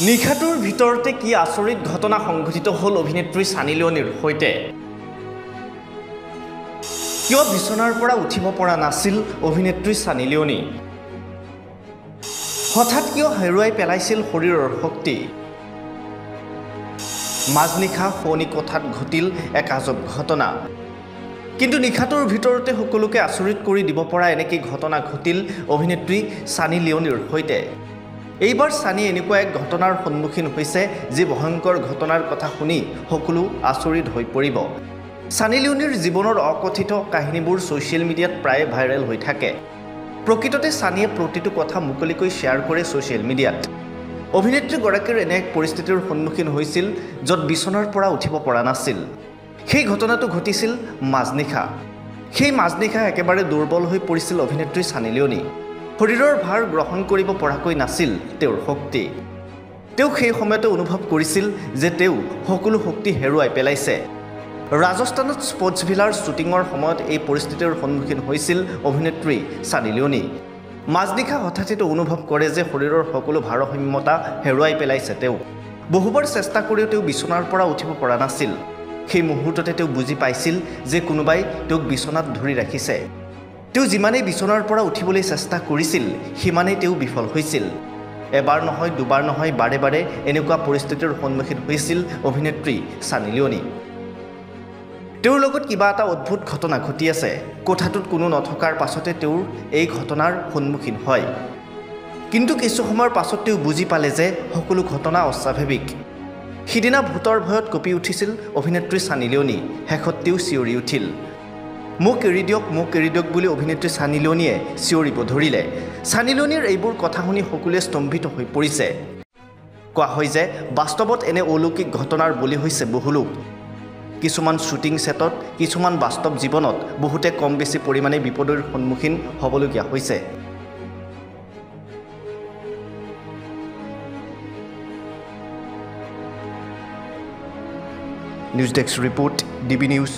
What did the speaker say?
নিশাটোৰ ভিতৰতে কি আচৰিত ঘটনা সংঘটিত হ'ল অভিনেত্ৰী সানী লিঅনিৰ সৈতে কিয় বিছনাৰ পৰা উঠিব পৰা নাছিল অভিনেত্ৰী সানী লিঅনি হঠাৎ কিয় হেৰুৱাই পেলাইছিল শৰীৰৰ শক্তি মাজনিশা শোৱনি কোঠাত ঘটিল এক আজব ঘটনা কিন্তু নিশাটোৰ ভিতৰতে সকলোকে আচৰিত কৰি দিব পৰা এনেকি ঘটনা ঘটিল অভিনেত্ৰী সানী লিঅনিৰ সৈতে এইবাৰ সানী এনেকুৱা এক ঘটনাৰ সন্মুখীন হৈছে যি ভয়ংকৰ ঘটনাৰ কথা শুনি সকলো আচৰিত হৈ পৰিব সানী লিঅনিৰ জীৱনৰ অকথিত কাহিনীবোৰ ছ'চিয়েল মিডিয়াত প্ৰায় ভাইৰেল হৈ থাকে প্ৰকৃততে সানীয়ে প্ৰতিটো কথা মুকলিকৈ শ্বেয়াৰ কৰে ছ'চিয়েল মিডিয়াত অভিনেত্ৰী গৰাকীৰ এনে এক পৰিস্থিতিৰ সন্মুখীন হৈছিল য'ত বিছনাৰ পৰা উঠিব পৰা নাছিল সেই ঘটনাটো ঘটিছিল মাজনিশা সেই মাজনিশা একেবাৰে দুৰ্বল হৈ পৰিছিল অভিনেত্ৰী সানী লিঅনি শৰীৰৰ ভাৰ গ্ৰহণ কৰিব পৰাকৈ নাছিল তেওঁৰ শক্তি তেওঁ সেই সময়তে অনুভৱ কৰিছিল যে তেওঁ সকলো শক্তি হেৰুৱাই পেলাইছে ৰাজস্থানত স্পৰ্টছ ভিলাৰ শ্বুটিঙৰ সময়ত এই পৰিস্থিতিৰ সন্মুখীন হৈছিল অভিনেত্ৰী সানী লিঅনি মাজনিশা হঠাতে অনুভৱ কৰে যে শৰীৰৰ সকলো ভাৰসাম্যতা হেৰুৱাই পেলাইছে তেওঁ বহুবাৰ চেষ্টা কৰিও তেওঁ বিছনাৰ পৰা উঠিব পৰা নাছিল সেই মুহূৰ্ততে তেওঁ বুজি পাইছিল যে কোনোবাই তেওঁক বিছনাত ধৰি ৰাখিছে তেওঁ যিমানেই বিছনাৰ পৰা উঠিবলৈ চেষ্টা কৰিছিল সিমানেই তেওঁ বিফল হৈছিল এবাৰ নহয় দুবাৰ নহয় বাৰে বাৰে এনেকুৱা পৰিস্থিতিৰ সন্মুখীন হৈছিল অভিনেত্ৰী সানী লিঅনি তেওঁৰ লগত কিবা এটা অদ্ভুত ঘটনা ঘটি আছে কোঠাটোত কোনো নথকাৰ পাছতে তেওঁৰ এই ঘটনাৰ সন্মুখীন হয় কিন্তু কিছু সময়ৰ পাছত তেওঁ বুজি পালে যে সকলো ঘটনা অস্বাভাৱিক সিদিনা ভূতৰ ভয়ত কঁপি উঠিছিল অভিনেত্ৰী সানী লিঅনি শেষত তেওঁ চিঞৰি উঠিল মোক এৰি দিয়ক বুলি অভিনেত্ৰী সানী লিঅনিয়ে চিঞৰিব ধৰিলে সানী লিঅনিৰ এইবোৰ কথা শুনি সকলোৱে স্তম্ভিত হৈ পৰিছে কোৱা হয় যে বাস্তৱত এনে অলৌকিক ঘটনাৰ বলি হৈছে বহু লোক কিছুমান শ্বুটিং সেটত কিছুমান বাস্তৱ জীৱনত বহুতে কম বেছি পৰিমাণে বিপদৰ সন্মুখীন হ'বলগীয়া হৈছে news desk report DB news